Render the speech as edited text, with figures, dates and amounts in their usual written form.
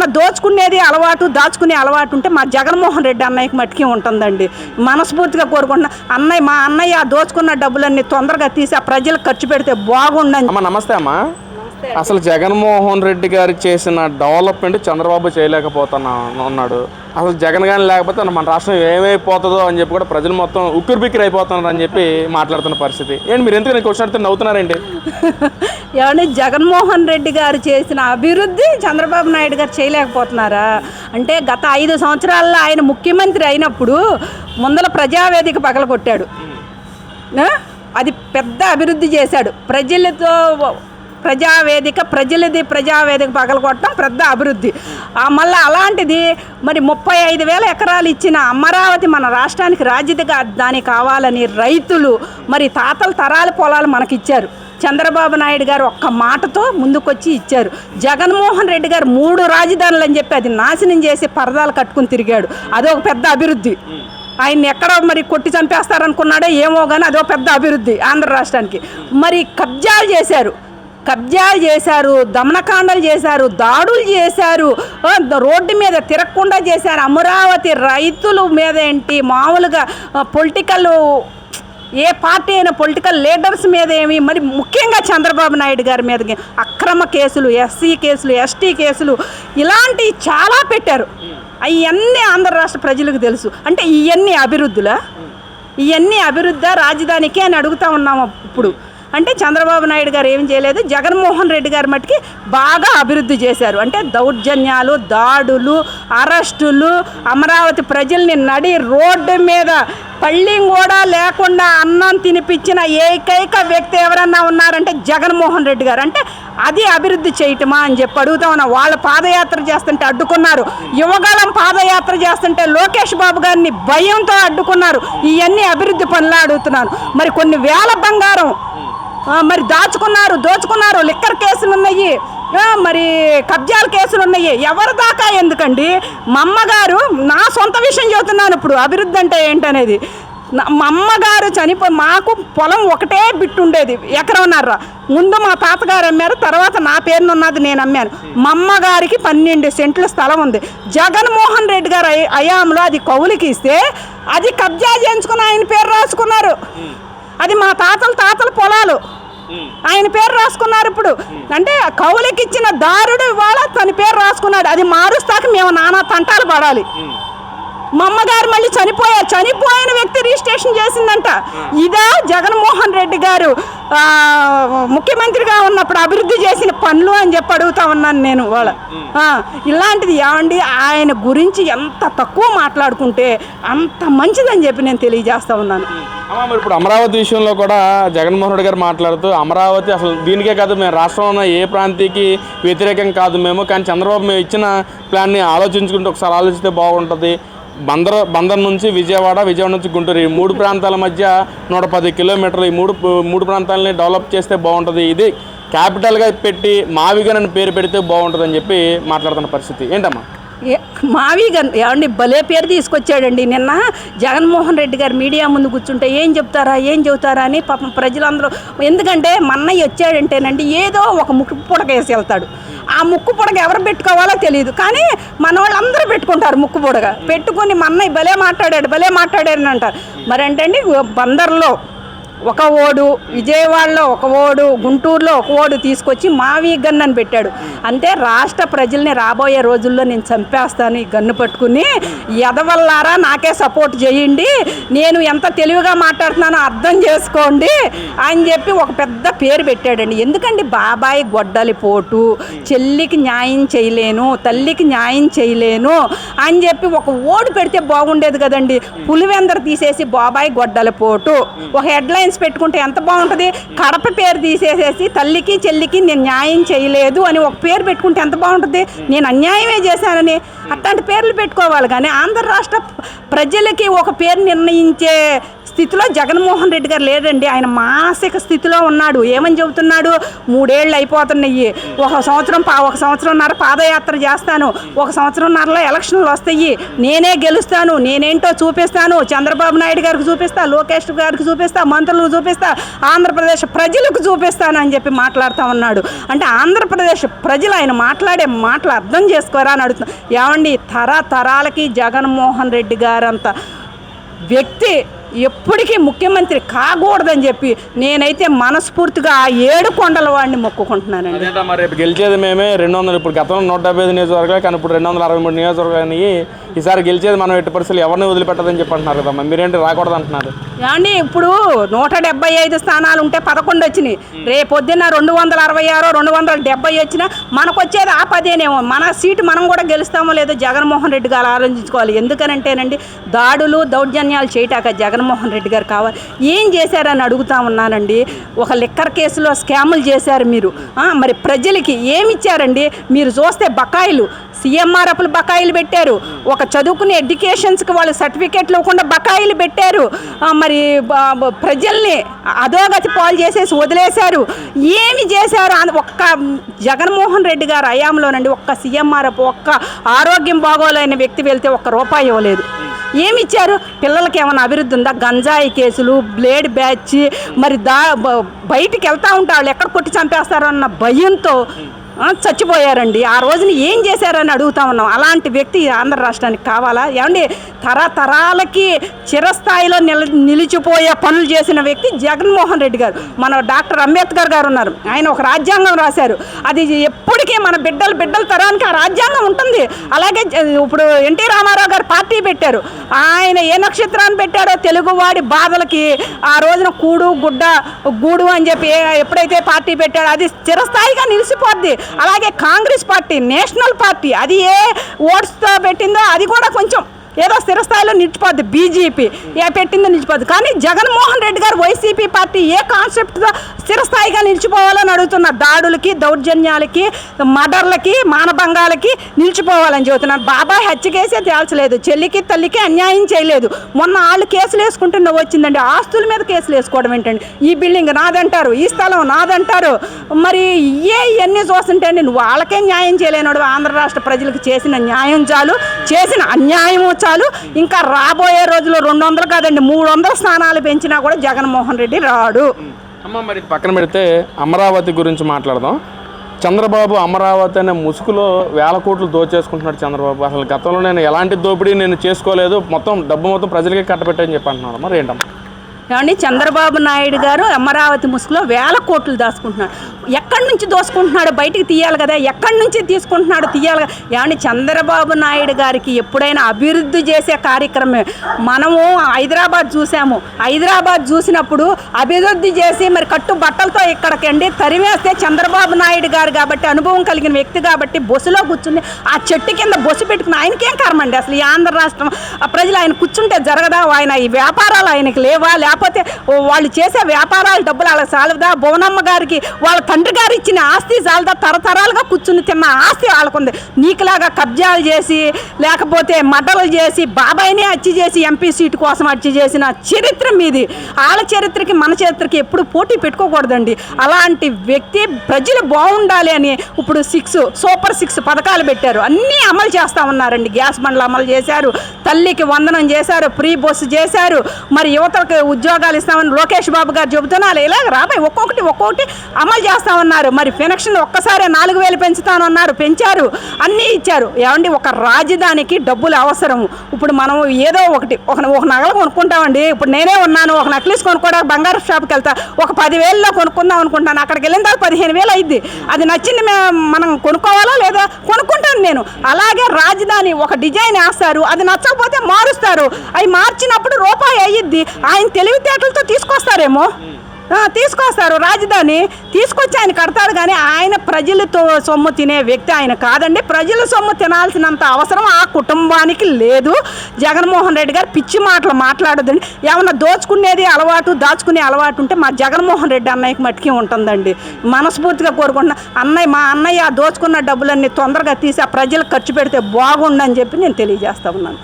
ఏమన్నా దోచుకునేది అలవాటు దాచుకునే అలవాటు ఉంటే మా జగన్మోహన్ రెడ్డి అన్నయ్యకి మట్టుకి ఉంటుందండి. మనస్ఫూర్తిగా కోరుకుంటున్నా, మా అన్నయ్య దోచుకున్న డబ్బులన్నీ తొందరగా తీసి ఆ ప్రజలకు ఖర్చు పెడితే బాగుండని. అమ్మ నమస్తే అమ్మా. అసలు జగన్మోహన్ రెడ్డి గారు చేసిన డెవలప్మెంట్ చంద్రబాబు చేయలేకపోతున్నాడు. అసలు జగన్ గాని లేకపోతే మన రాష్ట్రం ఏమైపోతుందో అని చెప్పి కూడా ప్రజలు మొత్తం ఉక్కిరి బిక్కిరి అయిపోతున్నారు అని చెప్పి మాట్లాడుతున్న పరిస్థితి. ఏంటి మీరు ఎందుకు క్వశ్చన్ అడిగితే నవ్వుతున్నారేంటి? ఏమంటే జగన్మోహన్ రెడ్డి గారు చేసిన అభివృద్ధి చంద్రబాబు నాయుడు గారు చేయలేకపోతున్నారా అంటే, గత 5 సంవత్సరాల్లో ఆయన ముఖ్యమంత్రి అయినప్పుడు ముందల ప్రజావేదిక పగలగొట్టాడు. అది పెద్ద అభివృద్ధి చేశాడు. ప్రజావేదిక పగలగొట్టడం పెద్ద అభివృద్ధి. మళ్ళీ అలాంటిది మరి 35,000 ఎకరాలు ఇచ్చిన అమరావతి మన రాష్ట్రానికి రాజధాని కావాలని రైతులు మరి తాతల తరాల పొలాలు మనకిచ్చారు. చంద్రబాబు నాయుడు గారు ఒక్క మాటతో ముందుకొచ్చి ఇచ్చారు. జగన్మోహన్ రెడ్డి గారు 3 రాజధానులు అని చెప్పి అది నాశనం చేసి పరదాలు కట్టుకుని తిరిగాడు. అదొక పెద్ద అభివృద్ధి. ఆయన్ని ఎక్కడ మరి కొట్టి చంపేస్తారనుకున్నాడో ఏమో కానీ అదో పెద్ద అభివృద్ధి ఆంధ్ర రాష్ట్రానికి. మరి కబ్జాలు చేశారు, దమనకాండలు చేశారు, దాడులు చేశారు, రోడ్డు మీద తిరగకుండా చేశారు. అమరావతి రైతుల మీద ఏంటి, మామూలుగా పొలిటికల్ ఏ పార్టీ అయినా పొలిటికల్ లీడర్స్ మీద ఏమి, మరి ముఖ్యంగా చంద్రబాబు నాయుడు గారి మీద అక్రమ కేసులు, ఎస్సీ కేసులు, ఎస్టీ కేసులు ఇలాంటివి చాలా పెట్టారు. అవన్నీ ఆంధ్ర రాష్ట్ర ప్రజలకు తెలుసు. అంటే ఇవన్నీ అభివృద్ధి రాజధానికి అని అడుగుతూ ఉన్నాము ఇప్పుడు. అంటే చంద్రబాబు నాయుడు గారు ఏం చేయలేదు, జగన్మోహన్ రెడ్డి గారు మట్టుకి బాగా అభివృద్ధి చేశారు. అంటే దౌర్జన్యాలు, దాడులు, అరెస్టులు, అమరావతి ప్రజల్ని నడి రోడ్డు మీద పళ్ళిం కూడా లేకుండా అన్నం తినిపించిన ఏకైక వ్యక్తి ఎవరన్నా ఉన్నారంటే జగన్మోహన్ రెడ్డి గారు. అంటే అది అభివృద్ధి చేయటమా అని చెప్పి అడుగుతా ఉన్నా. వాళ్ళు పాదయాత్ర చేస్తుంటే అడ్డుకున్నారు. యువగళం పాదయాత్ర చేస్తుంటే లోకేష్ బాబు గారిని భయంతో అడ్డుకున్నారు. ఇవన్నీ అభివృద్ధి పనులు అడుగుతున్నాను. మరి కొన్ని వేల బంగారం మరి దోచుకున్నారు. లిక్కర్ కేసులు ఉన్నాయి, మరి కబ్జాల కేసులు ఉన్నాయి. ఎవరి దాకా ఎందుకండి? మా అమ్మగారు, నా సొంత విషయం చెబుతున్నాను ఇప్పుడు, అభివృద్ధి అంటే ఏంటనేది. మా అమ్మగారు చనిపోయి మాకు పొలం ఒకటే బిట్టు ఉండేది, 1.5 ఎకరం. ముందు మా తాతగారు అమ్మారు, తర్వాత నా పేరునున్నది నేను అమ్మాను. మా అమ్మగారికి 12 సెంట్ల స్థలం ఉంది. జగన్మోహన్ రెడ్డి గారు హయాంలో అది కౌలుకి ఇస్తే అది కబ్జా చేయించుకుని ఆయన పేరు రాసుకున్నారు. అది మా తాతల పొలాలు, ఆయన పేరు రాసుకున్నారు. ఇప్పుడు అంటే కౌలుకి ఇచ్చిన దారుడు ఇవాళ తన పేరు రాసుకున్నాడు. అది మారుస్తాక మేము నానా తంటాలు పడాలి. మా అమ్మగారు మళ్ళీ చనిపోయిన వ్యక్తి రిజిస్ట్రేషన్ చేసిందంట. ఇదా జగన్మోహన్ రెడ్డి గారు ముఖ్యమంత్రిగా ఉన్నప్పుడు అభివృద్ధి చేసిన పనులు అని చెప్పి అడుగుతా ఉన్నాను నేను. వాళ్ళ ఇలాంటిది ఏమండి, ఆయన గురించి ఎంత తక్కువ మాట్లాడుకుంటే అంత మంచిదని చెప్పి నేను తెలియజేస్తా ఉన్నాను. మరి ఇప్పుడు అమరావతి విషయంలో కూడా జగన్మోహన్ రెడ్డి గారు మాట్లాడుతూ, అమరావతి అసలు దీనికే కాదు, మేము రాష్ట్రంలో ఉన్న ఏ ప్రాంతానికి వ్యతిరేకం కాదు మేము, కానీ చంద్రబాబు మేము ఇచ్చిన ప్లాన్ని ఆలోచించుకుంటే ఒకసారి ఆలోచిస్తే బాగుంటుంది. బందర్ నుంచి విజయవాడ నుంచి గుంటూరు, ఈ 3 ప్రాంతాల మధ్య 110 కిలోమీటర్లు, ఈ మూడు ప్రాంతాలని డెవలప్ చేస్తే బాగుంటుంది. ఇది క్యాపిటల్గా పెట్టి మావిగన్ అని పేరు పెడితే బాగుంటుంది అని చెప్పి మాట్లాడుతున్న పరిస్థితి ఏంటమ్మా? మావిగన్ ఏమండి భలే పేరు తీసుకొచ్చాడండి. నిన్న జగన్మోహన్ రెడ్డి గారు మీడియా ముందు కూర్చుంటే ఏం చెబుతారా అని పాపం ప్రజలందరూ, ఎందుకంటే మన్నయ్య వచ్చాడంటేనండి ఏదో ఒక ముక్కు పుడక వేసి వెళ్తాడు. ఆ ముక్కు పుడక ఎవరు పెట్టుకోవాలో తెలియదు, కానీ మన వాళ్ళందరూ పెట్టుకుంటారు. ముక్కు పుడక పెట్టుకుని మన్నయ్య భలే మాట్లాడాడు అంటారు. మరి అంటే బందర్లో ఒక ఓడు, విజయవాడలో ఒక ఓడు, గుంటూరులో ఒక ఓడు తీసుకొచ్చి మావి గన్ అని పెట్టాడు. అంటే రాష్ట్ర ప్రజల్ని రాబోయే రోజుల్లో నేను చంపేస్తాను ఈ గన్ను పట్టుకుని, ఎదవల్లారా నాకే సపోర్ట్ చేయండి, నేను ఎంత తెలివిగా మాట్లాడుతున్నానో అర్థం చేసుకోండి అని చెప్పి ఒక పెద్ద పేరు పెట్టాడండి. ఎందుకండి బాబాయ్ గొడ్డలి పోటు, చెల్లికి న్యాయం చేయలేను, తల్లికి న్యాయం చేయలేను అని చెప్పి ఒక ఓడు పెడితే బాగుండేది కదండి. పులివెందర తీసేసి బాబాయ్ గొడ్డలి పోటు ఒక హెడ్లైన్ పెట్టుకుంటే ఎంత బాగుంటుంది. కడప పేరు తీసేసేసి తల్లికి చెల్లికి నేను న్యాయం చేయలేదు అని ఒక పేరు పెట్టుకుంటే ఎంత బాగుంటుంది. నేను అన్యాయమే చేశానని అట్లాంటి పేర్లు పెట్టుకోవాలి. కానీ ఆంధ్ర రాష్ట్ర ప్రజలకి ఒక పేరు నిర్ణయించే స్థితిలో జగన్మోహన్ రెడ్డి గారు లేడండి. ఆయన మానసిక స్థితిలో ఉన్నాడు. ఏమని చెబుతున్నాడు? 3 ఏళ్ళు అయిపోతున్నాయి, ఒక సంవత్సరంన్నర పాదయాత్ర చేస్తాను, 1 సంవత్సరంన్నరలో ఎలక్షన్లు వస్తాయి, నేనే గెలుస్తాను, నేనేంటో చూపిస్తాను, చంద్రబాబు నాయుడు గారికి చూపిస్తా, లోకేష్ గారికి చూపిస్తా, మంత్రులకు చూపిస్తా, ఆంధ్రప్రదేశ్ ప్రజలకు చూపిస్తాను అని చెప్పి మాట్లాడుతూ ఉన్నాడు. అంటే ఆంధ్రప్రదేశ్ ప్రజలు ఆయన మాట్లాడే మాటలు అర్థం చేసుకోరా అని అడుగుతున్నా. ఏమండి, తరాలకి జగన్మోహన్ రెడ్డి గారంత వ్యక్తి ఎప్పటికీ ముఖ్యమంత్రి కాకూడదని చెప్పి నేనైతే మనస్ఫూర్తిగా ఆ 7 కొండల వాడిని మొక్కుకుంటున్నానండి. అదేంటా మరి రేపు గెలిచేది మేమే 200, ఇప్పుడు గతంలో 175 నియోజకవర్గాలు, కానీ ఇప్పుడు 263 నియోజకవర్గాలు. ఈసారి గెలిచేది మనం ఎట్టి పరిస్థితులు ఎవరిని వదిలిపెట్టదని చెప్పి అంటున్నారు కదా, మీరేంటి రాకూడదు అంటున్నారు? ఏమండి, ఇప్పుడు 175 స్థానాలు ఉంటే 11 వచ్చినాయి. రేపొద్దున్న 266, 270 వచ్చినా మనకు వచ్చేది ఆ 10ఏమో. మన సీటు మనం కూడా గెలుస్తామో లేదో జగన్మోహన్ రెడ్డి గారు ఆలోచించుకోవాలి. ఎందుకనంటేనండి, దాడులు దౌర్జన్యాలు చేయటాక జగన్మోహన్ రెడ్డి గారు కావాలి. ఏం చేశారని అడుగుతా ఉన్నానండి. ఒక లిక్కర్ కేసులో స్కాములు చేశారు మీరు. మరి ప్రజలకి ఏమి ఇచ్చారండి? మీరు చూస్తే బకాయిలు, CMRFలు బకాయిలు పెట్టారు. ఒక చదువుకునే ఎడ్యుకేషన్స్కి వాళ్ళు సర్టిఫికేట్లు ఇవ్వకుండా బకాయిలు పెట్టారు. మరి ప్రజల్ని అధోగతి పాలు చేసేసి వదిలేశారు. ఏమి చేశారు? ఒక్క జగన్మోహన్ రెడ్డి గారు హయాంలోనండి ఒక్క CMRF, ఒక్క ఆరోగ్యం బాగోలేని వ్యక్తి వెళ్తే ₹1 ఇవ్వలేదు. ఏమి ఇచ్చారు? పిల్లలకి ఏమైనా అభివృద్ధి ఉందా? గంజాయి కేసులు, బ్లేడ్ బ్యాచ్, మరి బయటికి వెళ్తూ ఉంటా వాళ్ళు ఎక్కడ కొట్టి చంపేస్తారో అన్న భయంతో చచ్చిపోయారండి. ఆ రోజున ఏం చేశారని అడుగుతా ఉన్నాం. అలాంటి వ్యక్తి ఆంధ్ర రాష్ట్రానికి కావాలా? ఏమండి, తరాలకి చిరస్థాయిలో నిలిచిపోయే పనులు చేసిన వ్యక్తి జగన్మోహన్ రెడ్డి గారు. మన డాక్టర్ అంబేద్కర్ గారు ఉన్నారు, ఆయన ఒక రాజ్యాంగం రాశారు. అది ఎప్పటికీ మన బిడ్డల తరానికి ఆ రాజ్యాంగం ఉంటుంది. అలాగే ఇప్పుడు ఎన్టీ రామారావు గారు పార్టీ పెట్టారు. ఆయన ఏ నక్షత్రాన్ని పెట్టాడో తెలుగువాడి బాధలకి ఆ రోజున కూడు గుడ్డ గూడు అని చెప్పి ఎప్పుడైతే పార్టీ పెట్టాడో అది చిరస్థాయిగా నిలిచిపోద్ది. అలాగే కాంగ్రెస్ పార్టీ, నేషనల్ పార్టీ, అది ఏ ఓట్స్తో పెట్టిందో అది కూడా కొంచెం ఏదో స్థిరస్థాయిలో నిలిచిపోద్ది. బీజేపీ ఏ పెట్టిందో నిలిచిపోద్ది. కానీ జగన్మోహన్ రెడ్డి గారు వైసీపీ పార్టీ ఏ కాన్సెప్ట్తో స్థిరస్థాయిగా నిలిచిపోవాలని అడుగుతున్నారు. దాడులకి, దౌర్జన్యాలకి, మర్డర్లకి, మానభంగాలకి నిలిచిపోవాలని చెబుతున్నారు. బాబాయ్ హత్య కేసే తేల్చలేదు, చెల్లికి తల్లికి అన్యాయం చేయలేదు. మొన్న వాళ్ళు కేసులు వేసుకుంటే వచ్చిందండి. ఆస్తుల మీద కేసులు వేసుకోవడం ఏంటండి? ఈ బిల్డింగ్ నాదంటారు, ఈ స్థలం నాదంటారు. మరి ఇవన్నీ చూస్తుంటే నువ్వు వాళ్ళకే న్యాయం చేయలేనాడు. ఆంధ్ర రాష్ట్ర ప్రజలకు చేసిన న్యాయం చాలు, చేసిన అన్యాయము చాలు. ఇంకా రాబోయే రోజుల్లో 200 కాదండి 300 స్థానాలు పెంచినా కూడా జగన్మోహన్ రెడ్డి రాడు. అమ్మ, మరి పక్కన పెడితే అమరావతి గురించి మాట్లాడదాం. చంద్రబాబు అమరావతి అనే ముసుగులో 1000 కోట్లు దోచేసుకుంటున్నాడు చంద్రబాబు. అసలు గతంలో నేను ఎలాంటి దోపిడీ నేను చేసుకోలేదు, డబ్బు మొత్తం ప్రజలకే కట్టబెట్టని చెప్పి అంటున్నాడు. మరి ఏంటమ్మా? ఏమండి, చంద్రబాబు నాయుడు గారు అమరావతి ముసుగులో 1000 కోట్లు దాచుకుంటున్నాడు. ఎక్కడి నుంచి దోసుకుంటున్నాడు? బయటికి తీయాలి కదా. ఎక్కడి నుంచి తీసుకుంటున్నాడు? తీయాలి కదా. ఏమండి, చంద్రబాబు నాయుడు గారికి ఎప్పుడైనా అభివృద్ధి చేసే కార్యక్రమమే. మనము హైదరాబాద్ చూసాము. హైదరాబాద్ చూసినప్పుడు అభివృద్ధి చేసి మరి కట్టు బట్టలతో ఇక్కడికండి తరివేస్తే చంద్రబాబు నాయుడు గారు కాబట్టి, అనుభవం కలిగిన వ్యక్తి కాబట్టి, బస్సులో కూర్చుని ఆ చెట్టు కింద బస్సు పెట్టుకుని ఆయనకేం కర్మండి? అసలు ఈ ఆంధ్ర రాష్ట్రం ప్రజలు ఆయన కూర్చుంటే జరగదా? ఆయన ఈ వ్యాపారాలు ఆయనకి లేవా? లేకపోతే వాళ్ళు చేసే వ్యాపారాల డబ్బులు అలా చాలదా? భువనమ్మ గారికి వాళ్ళ తండ్రి గారు ఇచ్చిన ఆస్తి చాలదా? తరతరాలుగా కూర్చుని తిన్న ఆస్తి వాళ్ళకుంది. నీకులాగా కబ్జాలు చేసి, లేకపోతే మడ్డలు చేసి, బాబాయినే హత్య చేసి ఎంపీ సీటు కోసం హత్య చేసిన చరిత్ర మీది. వాళ్ళ చరిత్రకి మన చరిత్రకి ఎప్పుడు పోటీ పెట్టుకోకూడదండి. అలాంటి వ్యక్తి ప్రజలు బాగుండాలి అని ఇప్పుడు సూపర్ 6 పథకాలు పెట్టారు. అన్నీ అమలు చేస్తూ ఉన్నారండి. గ్యాస్ బండ్లు అమలు చేశారు, తల్లికి వందనం చేశారు, ఫ్రీ బస్సు చేశారు, మరి యువతకు ఉద్యోగాలు ఇస్తామని లోకేష్ బాబు గారు చెబుతున్నారు. ఇలాగ రాబోయే ఒక్కొక్కటి అమలు చేస్తా ఉన్నారు. మరి పెన్షన్ ఒక్కసారి 4000 పెంచుతానన్నారు, పెంచారు, అన్నీ ఇచ్చారు. ఏమండి, ఒక రాజధానికి డబ్బులు అవసరము. ఇప్పుడు మనం ఏదో ఒక నగలు కొనుక్కుంటామండి. ఇప్పుడు నేనే ఉన్నాను, ఒక నెక్లెస్ కొనుక్కోవడానికి బంగారు షాప్కి వెళ్తా, ఒక 10,000లో కొనుక్కుందాం అనుకుంటాను. అక్కడికి వెళ్ళిన తర్వాత 15,000 అయింది. అది నచ్చింది మనం కొనుక్కోవాలా లేదా? కొనుక్కుంటాను నేను. అలాగే రాజధాని ఒక డిజైన్ వేస్తారు, అది నచ్చకపోతే మారుస్తారు. అవి మార్చినప్పుడు రూపాయి అయ్యిద్ది. ఆయన తెలివితేటలతో తీసుకొస్తారేమో, తీసుకొస్తారు. రాజధాని తీసుకొచ్చి ఆయన కడతాడు. కానీ ఆయన ప్రజలతో సొమ్ము తినే వ్యక్తి ఆయన కాదండి. ప్రజల సొమ్ము తినాల్సినంత అవసరం ఆ కుటుంబానికి లేదు. జగన్మోహన్ రెడ్డి గారు పిచ్చి మాటలు మాట్లాడదండి. ఏమన్నా దాచుకునే అలవాటు ఉంటే మా జగన్మోహన్ రెడ్డి అన్నయ్యకి మట్టుకి ఉంటుందండి. మనస్ఫూర్తిగా కోరుకుంటున్నా, మా అన్నయ్య దోచుకున్న డబ్బులన్నీ తొందరగా తీసి ఆ ప్రజలకు ఖర్చు పెడితే బాగుండని చెప్పి నేను తెలియజేస్తా ఉన్నాను.